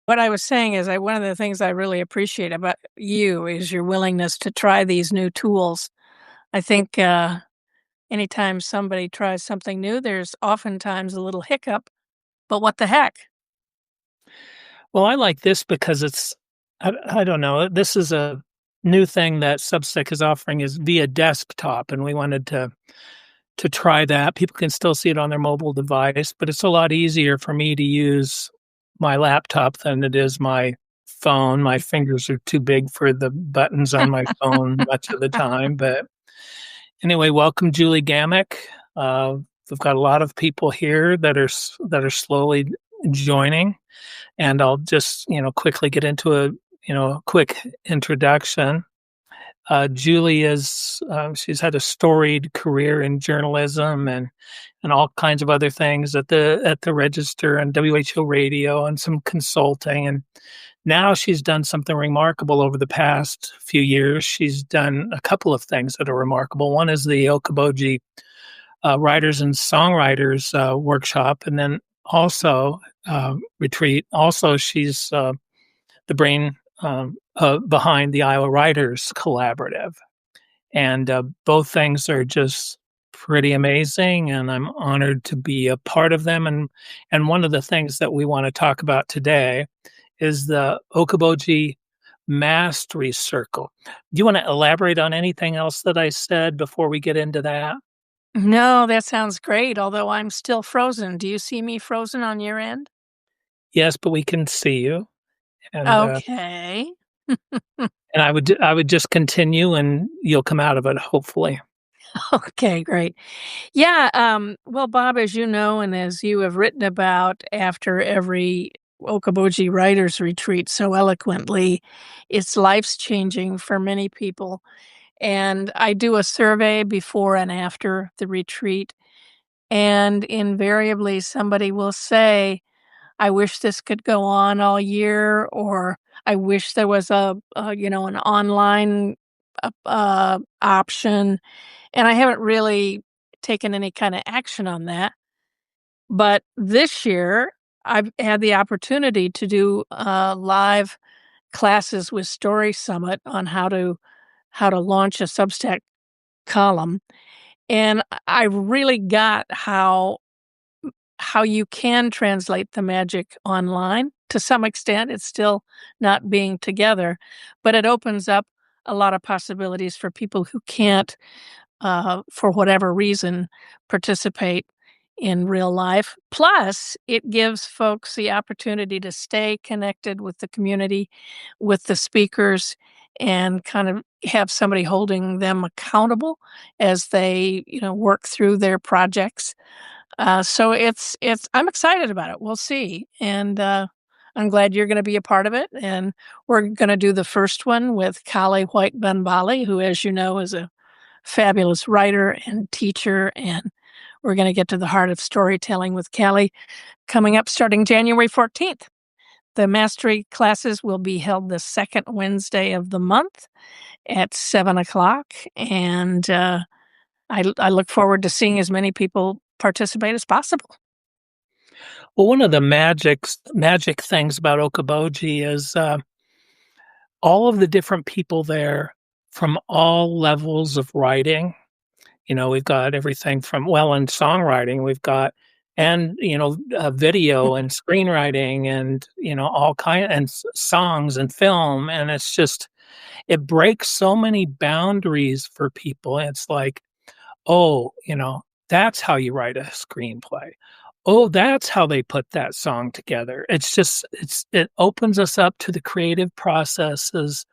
What I was saying is one of the things I really appreciate about you is your willingness to try these new tools. I think, anytime somebody tries something new, there's oftentimes a little hiccup, but what the heck? Well, I like this because I don't know, this is a new thing that Substack is offering is via desktop, and we wanted to try that. People can still see it on their mobile device, but it's a lot easier for me to use my laptop than it is my phone. My fingers are too big for the buttons on my phone much of the time, but anyway, welcome, Julie Gamack. Uh, we've got a lot of people here that are slowly joining. And I'll just, quickly get into a quick introduction. Julie she's had a storied career in journalism and all kinds of other things at the Register and WHO Radio and some consulting. And now she's done something remarkable over the past few years. She's done a couple of things that are remarkable. One is the Okoboji Writers and Songwriters workshop, and then also retreat. Also, she's the brain behind the Iowa Writers Collaborative, and both things are just pretty amazing. And I'm honored to be a part of them. And one of the things that we want to talk about today is the Okoboji Mastery Circle. Do you want to elaborate on anything else that I said before we get into that? No, that sounds great, although I'm still frozen. Do you see me frozen on your end? Yes, but we can see you, and Okay. and I would just continue, and you'll come out of it hopefully. Okay, great. Yeah, well, Bob, as you know, and as you have written about after every Okoboji Writers Retreat so eloquently, it's life's changing for many people. And I do a survey before and after the retreat, and invariably somebody will say, I wish this could go on all year, or I wish there was an online option. And I haven't really taken any kind of action on that. But this year, I've had the opportunity to do live classes with Story Summit on how to launch a Substack column, and I really got how you can translate the magic online. To some extent, it's still not being together, but it opens up a lot of possibilities for people who can't, for whatever reason, participate in real life. Plus, it gives folks the opportunity to stay connected with the community, with the speakers, and kind of have somebody holding them accountable as they, work through their projects. So it's I'm excited about it. We'll see, and I'm glad you're going to be a part of it. And we're going to do the first one with Kali White Benbali, who, as you know, is a fabulous writer and teacher, and we're going to get to the heart of storytelling with Callie coming up starting January 14th. The mastery classes will be held the second Wednesday of the month at 7:00, and I look forward to seeing as many people participate as possible. Well, one of the magic things about Okoboji is all of the different people there from all levels of writing. We've got everything from, well, in songwriting, we've got, and, video and screenwriting and, all and songs and film. And it's just, it breaks so many boundaries for people. It's like, oh, that's how you write a screenplay. Oh, that's how they put that song together. It opens us up to the creative processes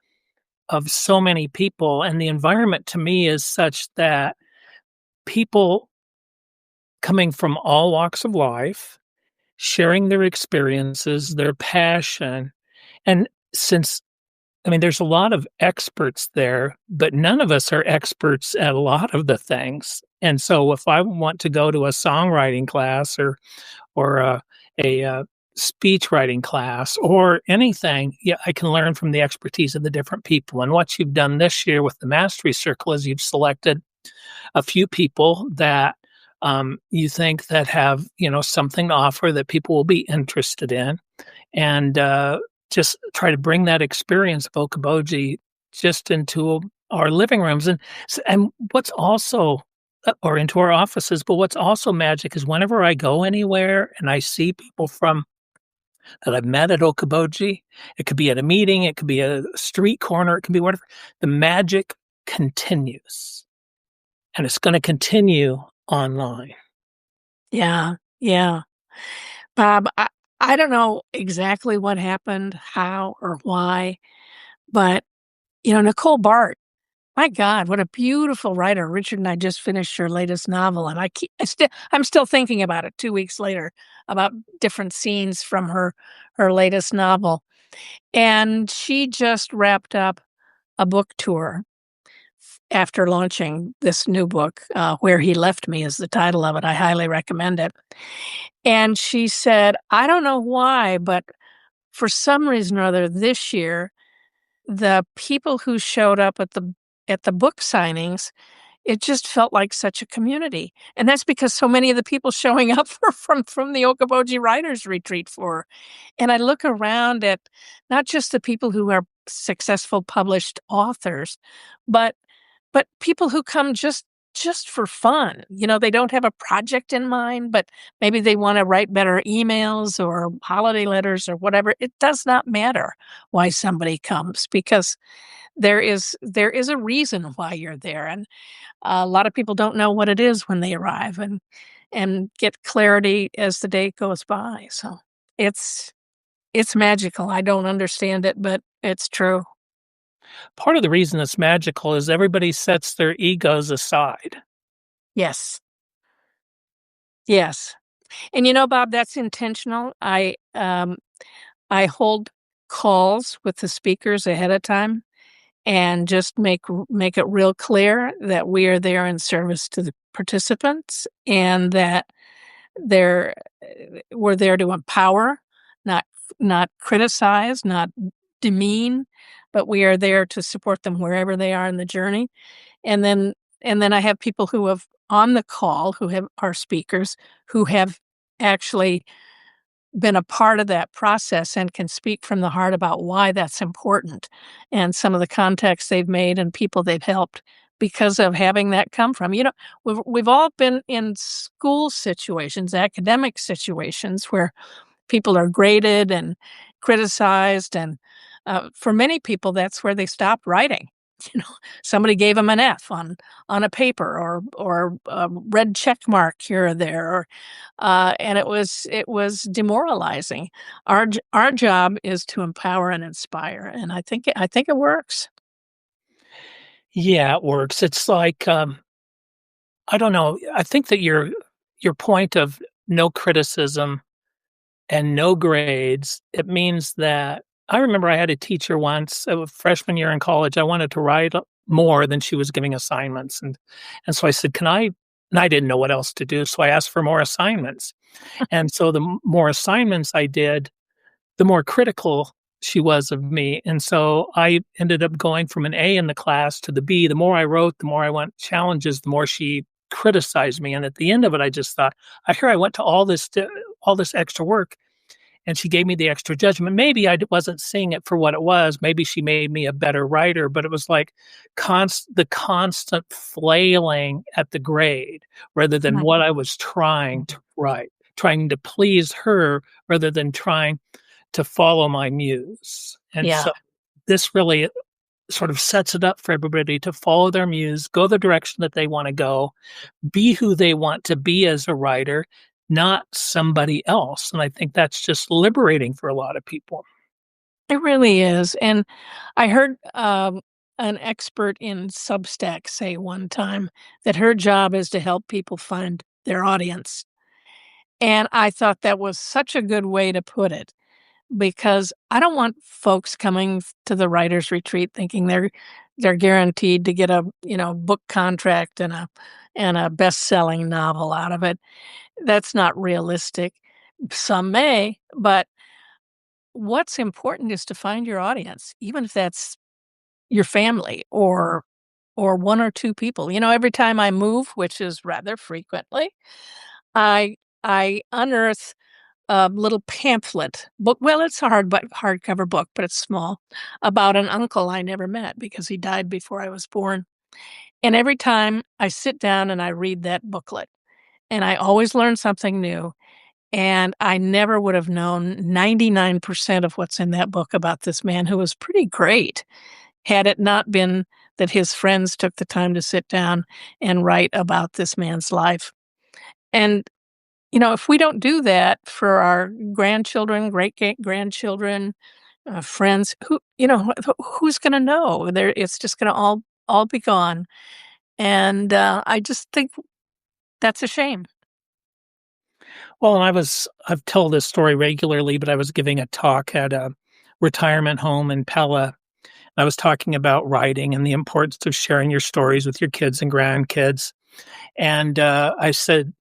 of so many people. And the environment to me is such that people coming from all walks of life, sharing their experiences, their passion. And there's a lot of experts there, but none of us are experts at a lot of the things. And so if I want to go to a songwriting class or a speech writing class or anything, yeah, I can learn from the expertise of the different people. And what you've done this year with the Mastery Circle is you've selected a few people that you think that have, something to offer that people will be interested in, and just try to bring that experience of Okoboji just into our living rooms, and what's also or into our offices. But what's also magic is whenever I go anywhere and I see people from that I've met at Okoboji, it could be at a meeting, it could be a street corner, it could be whatever. The magic continues, and it's going to continue online. Yeah, yeah. Bob, I don't know exactly what happened, how or why, but, Nicole Bart, my God, what a beautiful writer. Richard and I just finished her latest novel, and I'm still thinking about it 2 weeks later, about different scenes from her latest novel. And she just wrapped up a book tour after launching this new book, Where He Left Me is the title of it. I highly recommend it. And she said, "I don't know why, but for some reason or other this year, the people who showed up at the book signings, it just felt like such a community." And that's because so many of the people showing up were from the Okoboji Writers Retreat for her. And I look around at not just the people who are successful published authors, but people who come just for fun. They don't have a project in mind, but maybe they wanna write better emails or holiday letters or whatever. It does not matter why somebody comes, because there is a reason why you're there, and a lot of people don't know what it is when they arrive, and get clarity as the day goes by. So it's it's magical. I don't understand it, but it's true. Part of the reason it's magical is everybody sets their egos aside. Yes. Yes. And Bob, that's intentional. I hold calls with the speakers ahead of time and just make it real clear that we are there in service to the participants, and that they're we're there to empower, not criticize, not demean, but we are there to support them wherever they are in the journey. And then I have people who have on the call who have are speakers who have actually been a part of that process and can speak from the heart about why that's important, and some of the contacts they've made and people they've helped because of having that come from. We've all been in school situations, academic situations where people are graded and criticized, and for many people, that's where they stopped writing. You know, Somebody gave them an F on a paper, or a red check mark here or there, and it was demoralizing. Our job is to empower and inspire, and I think it works. Yeah, it works. It's like, I don't know, I think that your point of no criticism and no grades, it means that I remember I had a teacher once, freshman year in college, I wanted to write more than she was giving assignments, and so I said, "Can I," and I didn't know what else to do, so I asked for more assignments, and so the more assignments I did, the more critical she was of me, and so I ended up going from an A in the class to the B. The more I wrote, the more I want challenges, the more she criticized me, and at the end of it, I just thought, "I hear I went to all this extra work, and she gave me the extra judgment." Maybe wasn't seeing it for what it was. Maybe she made me a better writer, but it was like the constant flailing at the grade rather than Right. what I was trying to write, trying to please her rather than trying to follow my muse. And Yeah. so this really sort of sets it up for everybody to follow their muse, go the direction that they want to go, be who they want to be as a writer, not somebody else. And I think that's just liberating for a lot of people. It really is. And I heard an expert in Substack say one time that her job is to help people find their audience. And I thought that was such a good way to put it, because I don't want folks coming to the writers retreat thinking they're guaranteed to get a, book contract and a best-selling novel out of it. That's not realistic. Some may, but what's important is to find your audience, even if that's your family or or 1 or 2 people. Every time I move, which is rather frequently, I I unearth a little pamphlet book. Well, it's a hardcover book, but it's small, about an uncle I never met because he died before I was born. And every time I sit down and I read that booklet, and I always learn something new, and I never would have known 99% of what's in that book about this man who was pretty great, had it not been that his friends took the time to sit down and write about this man's life. And, if we don't do that for our grandchildren, grandchildren, friends, who's gonna know? It's just gonna all be gone. And, I just think that's a shame. Well, and I've told this story regularly, but I was giving a talk at a retirement home in Pella. I was talking about writing and the importance of sharing your stories with your kids and grandkids. And I said,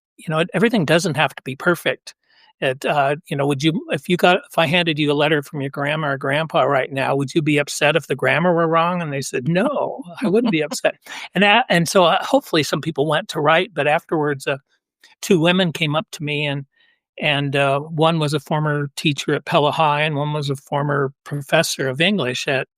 everything doesn't have to be perfect. If I handed you a letter from your grandma or grandpa right now, would you be upset if the grammar were wrong? And they said, no, I wouldn't be upset. And so hopefully some people went to write, but afterwards, two women came up to me and one was a former teacher at Pella High and one was a former professor of English at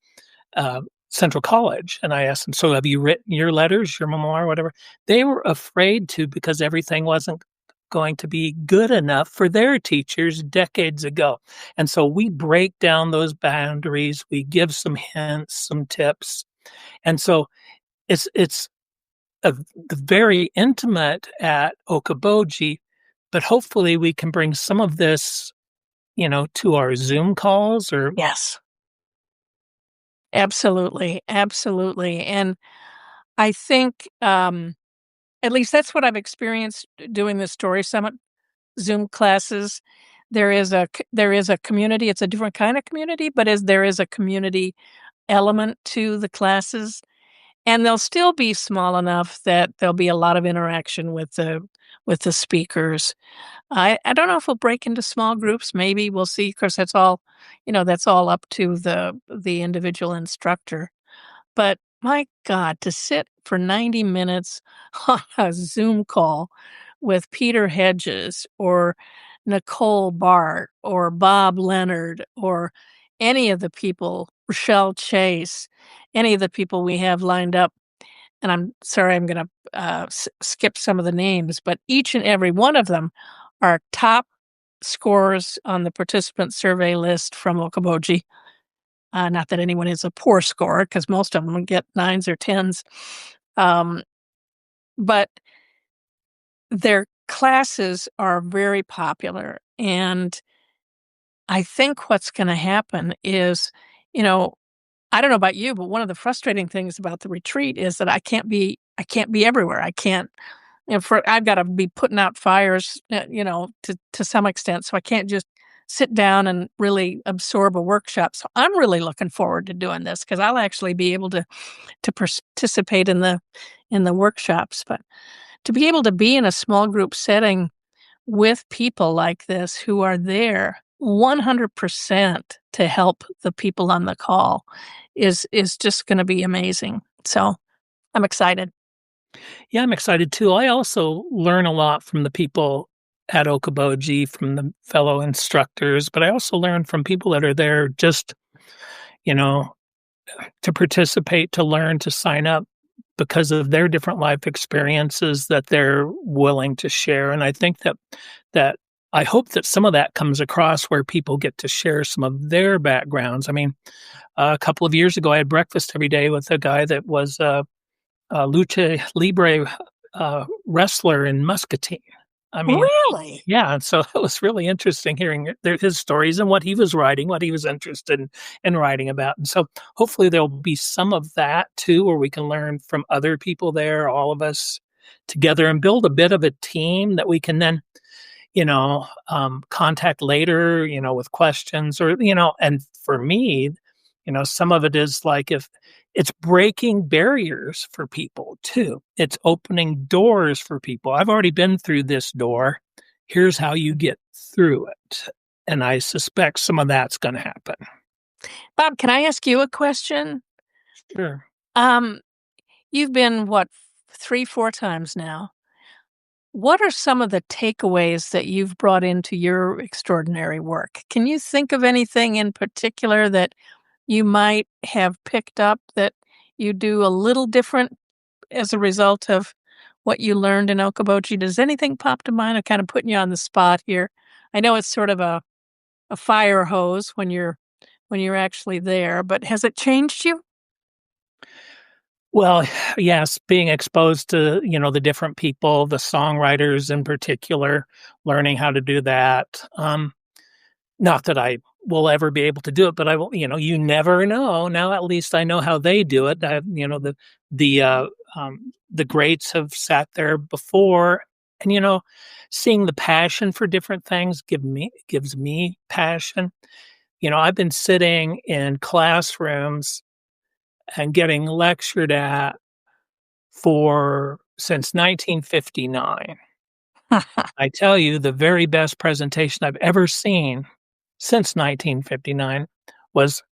uh, Central College. And I asked them, so have you written your letters, your memoir, whatever? They were afraid to because everything wasn't going to be good enough for their teachers decades ago. And so we break down those boundaries. We give some hints, some tips. And so it's a, very intimate at Okoboji, but hopefully we can bring some of this, to our Zoom calls or Yes. Absolutely, absolutely, and I think, at least that's what I've experienced doing the Story Summit Zoom classes. There is a community. It's a different kind of community, but there is a community element to the classes, and they'll still be small enough that there'll be a lot of interaction with the speakers. I don't know if we'll break into small groups. Maybe we'll see. Of course, that's all up to the individual instructor. But my God, to sit for 90 minutes on a Zoom call with Peter Hedges or Nicole Bart or Bob Leonard or any of the people, Rochelle Chase, any of the people we have lined up. And I'm sorry, I'm going to skip some of the names, but each and every one of them are top scorers on the participant survey list from Okoboji. Not that anyone is a poor scorer, because most of them get nines or tens. Um, but their classes are very popular. And I think what's going to happen is, you know, I don't know about you, but one of the frustrating things about the retreat is that I can't be everywhere. I can't, I've got to be putting out fires, to some extent. So I can't just sit down and really absorb a workshop. So I'm really looking forward to doing this because I'll actually be able to participate in the workshops. But to be able to be in a small group setting with people like this who are there 100% to help the people on the call is just going to be amazing. So I'm excited. yeah, I'm excited too. I also learn a lot from the people at Okoboji, from the fellow instructors, but I also learn from people that are there just, you know, to participate, to learn, to sign up because of their different life experiences that they're willing to share. And I think that I hope that some of that comes across where people get to share some of their backgrounds. I mean, a couple of years ago, I had breakfast every day with a guy that was a lucha libre wrestler in Muscatine. I mean, Really? yeah, and so it was really interesting hearing his stories and what he was writing, what he was interested in writing about. And so hopefully there'll be some of that too, where we can learn from other people there, all of us together, and build a bit of a team that we can then contact later, with questions or, and for me, some of it is like if it's breaking barriers for people too. It's opening doors for people. I've already been through this door. Here's how you get through it. And I suspect some of that's going to happen. Bob, can I ask you a question? Sure. Um, You've been, what, 3, 4 times now. What are some of the takeaways that you've brought into your extraordinary work? Can you think of anything in particular that you might have picked up that you do a little different as a result of what you learned in Okoboji? Does anything pop to mind? I'm kind of putting you on the spot here. I know it's sort of a fire hose when you're actually there, but has it changed you? Well, yes, being exposed to, the different people, the songwriters in particular, learning how to do that. Not that I will ever be able to do it, but I will, you never know. Now at least I know how they do it. The the greats have sat there before, and seeing the passion for different things gives me passion. I've been sitting in classrooms and getting lectured at for since 1959. I tell you, the very best presentation I've ever seen since 1959 was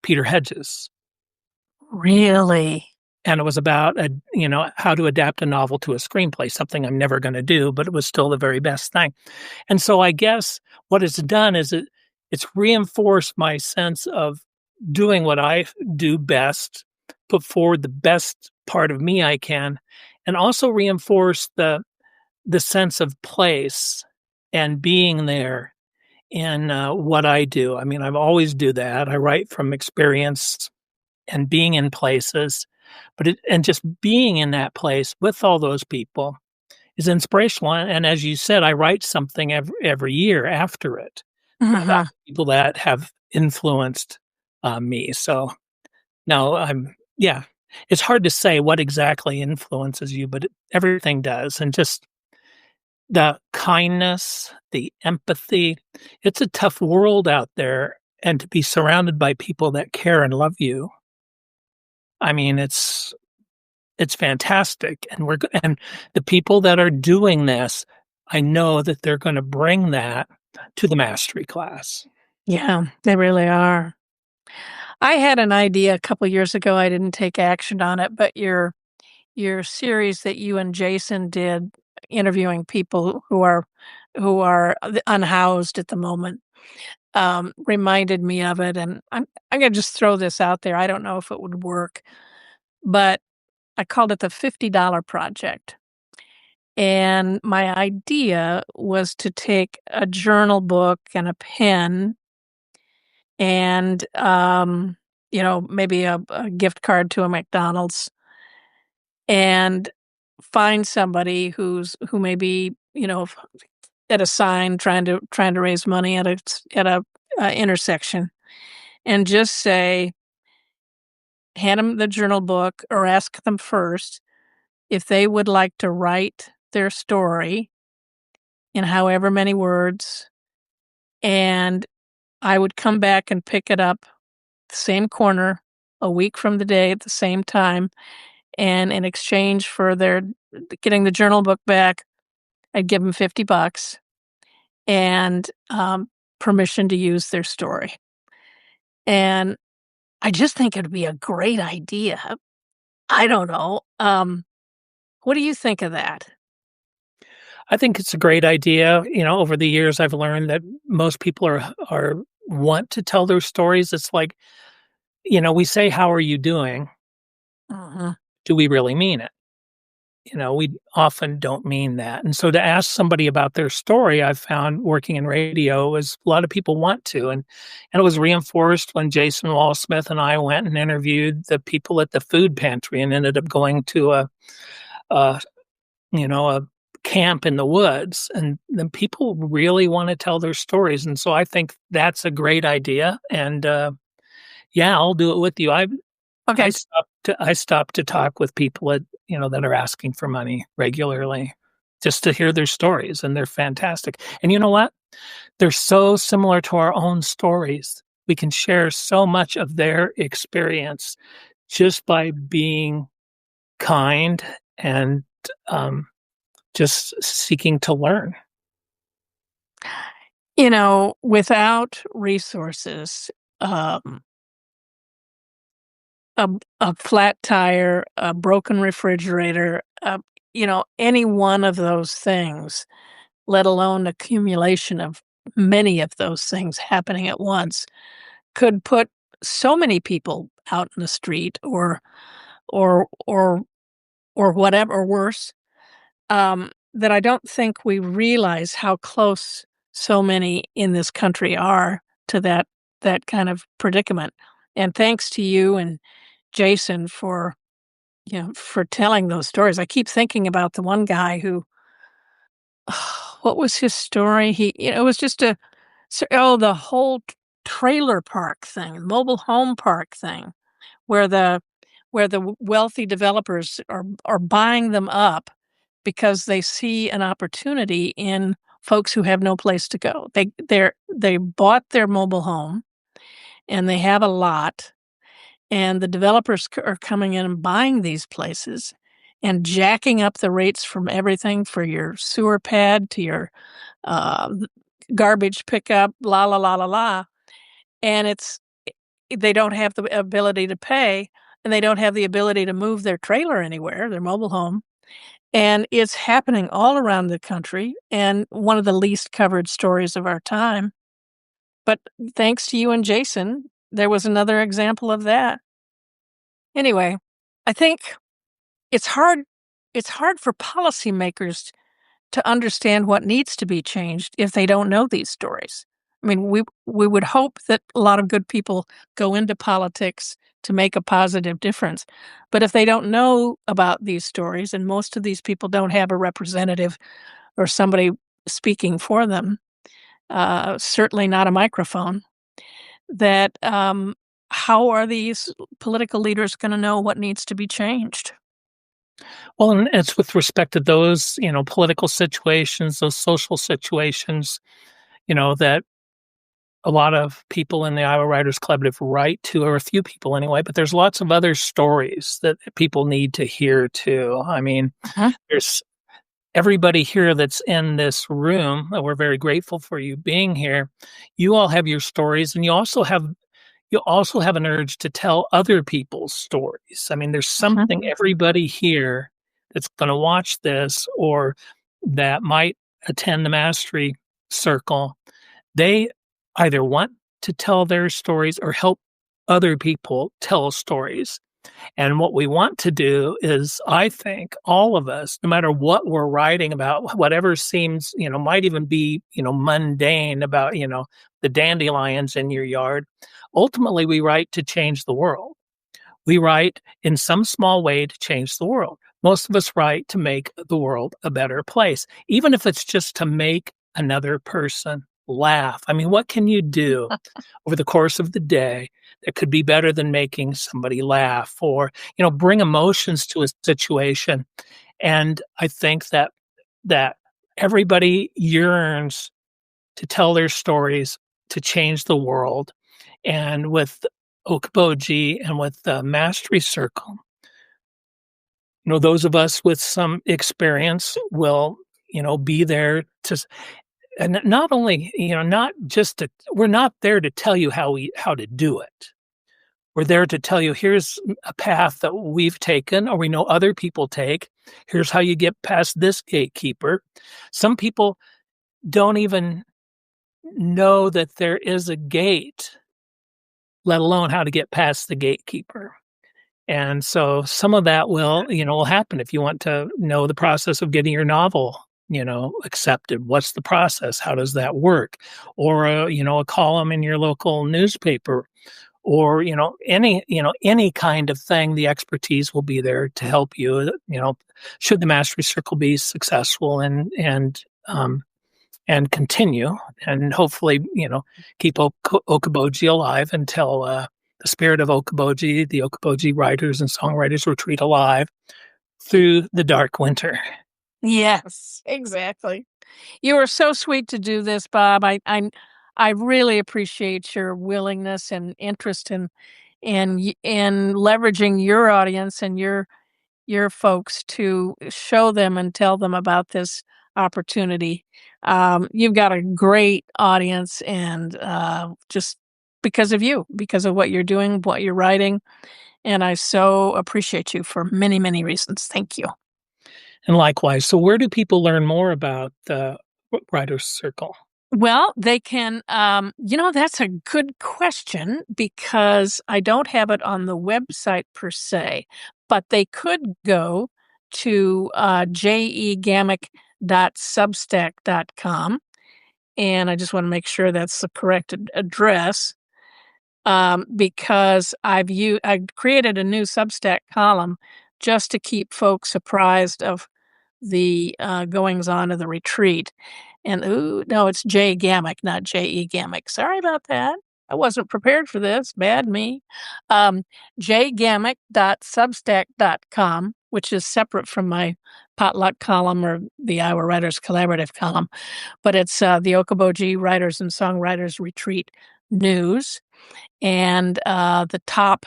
Peter Hedges, Really? and it was about how to adapt a novel to a screenplay, something I'm never gonna do, but it was still the very best thing. And so I guess what it's done is it's reinforced my sense of doing what I do best, put forward the best part of me I can, and also reinforce the sense of place and being there in, what I do. I mean, I've always do that. I write from experience and being in places, but just being in that place with all those people is inspirational, and as you said, I write something every year after it about Uh-huh. people that have influenced, me, so, no, yeah, it's hard to say what exactly influences you, but everything does, and just the kindness, the empathy. It's a tough world out there, and to be surrounded by people that care and love you, I mean, it's fantastic, and and the people that are doing this, I know that they're gonna bring that to the mastery class. Yeah, they really are. I had an idea a couple years ago, I didn't take action on it, but your series that you and Jason did interviewing people who are unhoused at the moment, reminded me of it, and I'm gonna just throw this out there, I don't know if it would work, but I called it the $50 project, and my idea was to take a journal book and a pen and, maybe a gift card to a McDonald's and find somebody who may be, at a sign trying to raise money at a intersection and just say, hand them the journal book or ask them first if they would like to write their story in however many words, and I would come back and pick it up the same corner a week from the day at the same time, and in exchange for their getting the journal book back, I'd give them $50 and, permission to use their story. And I just think it'd be a great idea. I don't know, what do you think of that? I think it's a great idea. Over the years, I've learned that most people are want to tell their stories. It's like, we say, "How are you doing?" Mhm. Do we really mean it? We often don't mean that. And so to ask somebody about their story, I've found working in radio is a lot of people want to. And it was reinforced when Jason Wall-Smith and I went and interviewed the people at the food pantry and ended up going to a a camp in the woods. And then people really want to tell their stories. And so I think that's a great idea. And yeah, I'll do it with you. Okay. I stopped to talk with people that are asking for money regularly just to hear their stories, and they're fantastic. And you know what? They're so similar to our own stories. We can share so much of their experience just by being kind and, um, just seeking to learn. Without resources, um, a flat tire, a broken refrigerator, any one of those things, let alone accumulation of many of those things happening at once, could put so many people out in the street or or or whatever, or worse, that I don't think we realize how close so many in this country are to that kind of predicament. And thanks to you and Jason for telling those stories. I keep thinking about the one guy who, what was his story? It was just the whole trailer park thing, mobile home park thing, where the wealthy developers are buying them up because they see an opportunity in folks who have no place to go. They bought their mobile home and they have a lot, and the developers are coming in and buying these places and jacking up the rates from everything for your sewer pad to your uh, garbage pickup, la la la la la. And they don't have the ability to pay, and they don't have the ability to move their trailer anywhere, their mobile home. And it's happening all around the country, and one of the least covered stories of our time. But thanks to you and Jason, there was another example of that. Anyway, I think it's hard it's hard for policymakers to understand what needs to be changed if they don't know these stories. I mean, we would hope that a lot of good people go into politics to make a positive difference. But if they don't know about these stories, and most of these people don't have a representative or somebody speaking for them, certainly not a microphone, that how are these political leaders going to know what needs to be changed? Well, and it's with respect to those, political situations, those social situations, that a lot of people in the Iowa Writers Club have right to, or a few people anyway, but there's lots of other stories that people need to hear too. I mean, Uh-huh. there's everybody here that's in this room, and we're very grateful for you being here. You all have your stories, and you also have an urge to tell other people's stories. I mean, there's Uh-huh. something everybody here that's going to watch this or that might attend the mastery circle, they either want to tell their stories or help other people tell stories. And what we want to do is, I think, all of us, no matter what we're writing about, whatever seems, might even be, mundane about, the dandelions in your yard, ultimately we write to change the world. We write in some small way to change the world. Most of us write to make the world a better place, even if it's just to make another person laugh. I mean, what can you do over the course of the day that could be better than making somebody laugh or, bring emotions to a situation? And I think that everybody yearns to tell their stories to change the world. And with Okoboji and with the Mastery Circle, those of us with some experience will, be there to, and not only, not just to, we're not there to tell you how to do it. We're there to tell you, here's a path that we've taken or we know other people take. Here's how you get past this gatekeeper. Some people don't even know that there is a gate, let alone how to get past the gatekeeper. And so some of that will happen if you want to know the process of getting your novel, accepted. What's the process? How does that work? Or, a column in your local newspaper or, any kind of thing, the expertise will be there to help you, should the Mastery Circle be successful and continue and hopefully, keep Okoboji alive until, the spirit of Okoboji, the Okoboji Writers and Songwriters Retreat alive through the dark winter. Yes, exactly. You were so sweet to do this, Bob. I really appreciate your willingness and interest in leveraging your audience and your folks to show them and tell them about this opportunity. You've got a great audience, and just because of you, because of what you're doing, what you're writing, and I so appreciate you for many, many reasons. Thank you. And likewise. So where do people learn more about the Writers Circle? Well, they can, that's a good question because I don't have it on the website per se, but they could go to jegammack.substack.com. And I just want to make sure that's the correct address, because I created a new Substack column just to keep folks apprised of the goings on of the retreat. And ooh, no, it's J Gammack, not J.E. Gammack. Sorry about that. I wasn't prepared for this. Bad me. Jgammack.substack.com, which is separate from my potluck column or the Iowa Writers Collaborative column, but it's the Okoboji Writers and Songwriters Retreat news. And the top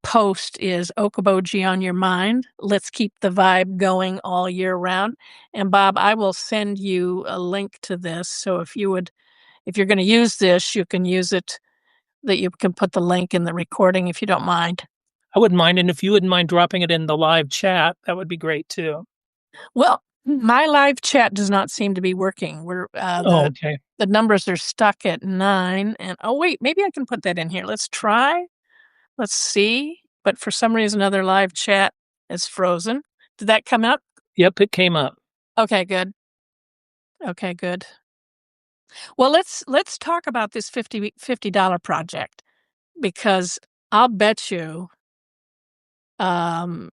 post is Okoboji on Your Mind. Let's keep the vibe going all year round. And Bob, I will send you a link to this. So if you're going to use this, you can use it, that you can put the link in the recording if you don't mind. I wouldn't mind, and if you wouldn't mind dropping it in the live chat, that would be great too. Well, my live chat does not seem to be working. Okay. The numbers are stuck at 9. And oh wait, maybe I can put that in here. Let's try. Let's see. But for some reason, other live chat is frozen. Did that come up? Yep, it came up. Okay, good. Okay, good. Well, let's talk about this $50 project, because I'll bet you, I'll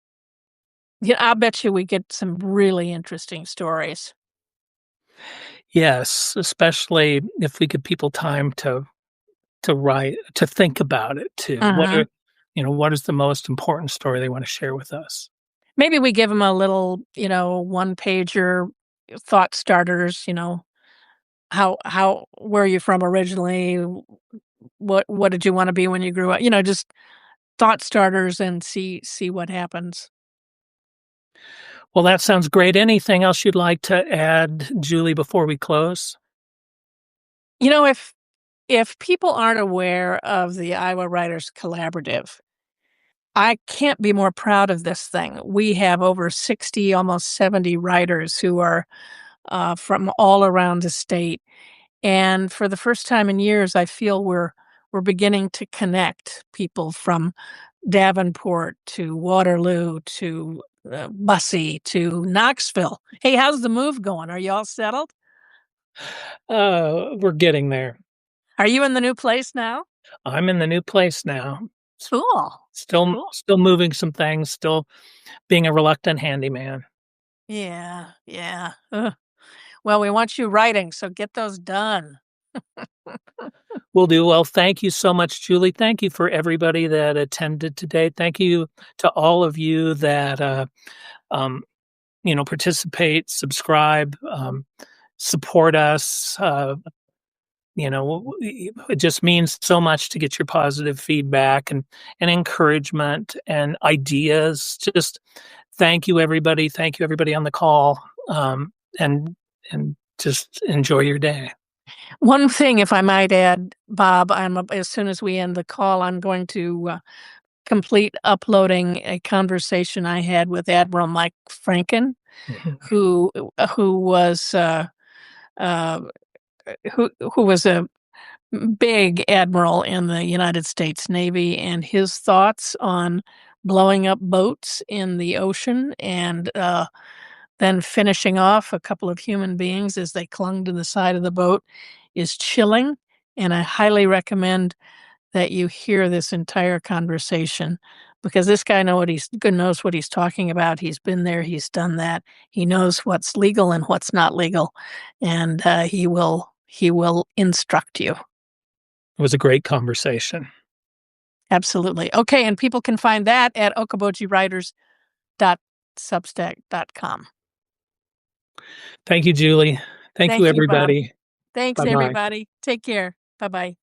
bet you we get some really interesting stories. Yes, especially if we give people time to write, to think about it too. Uh-huh. What is the most important story they want to share with us? Maybe we give them a little, one pager thought starters. Where are you from originally? What did you want to be when you grew up? Just thought starters, and see what happens. Well, that sounds great. Anything else you'd like to add, Julie, before we close? If people aren't aware of the Iowa Writers Collaborative, I can't be more proud of this thing. We have over 60, almost 70 writers who are from all around the state. And for the first time in years, I feel we're beginning to connect people from Davenport to Waterloo to Bussey to Knoxville. Hey, how's the move going? Are you all settled? We're getting there. Are you in the new place now? I'm in the new place now. Cool. Still Cool. still moving some things, still being a reluctant handyman. Yeah, yeah. Ugh. Well, we want you writing, so get those done. Will do. Well, thank you so much, Julie. Thank you for everybody that attended today. Thank you to all of you that um, participate, subscribe, support us. It just means so much to get your positive feedback and encouragement and ideas. Just thank you, everybody. Thank you, everybody on the call. And just enjoy your day. One thing, if I might add, Bob, as soon as we end the call, I'm going to complete uploading a conversation I had with Admiral Mike Franken, Mhm. who was uh, who was a big admiral in the United States Navy, and his thoughts on blowing up boats in the ocean and then finishing off a couple of human beings as they clung to the side of the boat is chilling. And I highly recommend that you hear this entire conversation, because this guy knows what he's talking about. He's been there, he's done that. He knows what's legal and what's not legal, and he will instruct you. It was a great conversation. Absolutely. Okay, and people can find that at okobojivriters.substack.com. Thank you, Julie. Thank you, Thank you, Bob. everybody. Thanks, Bye bye. everybody. Take care. Bye-bye.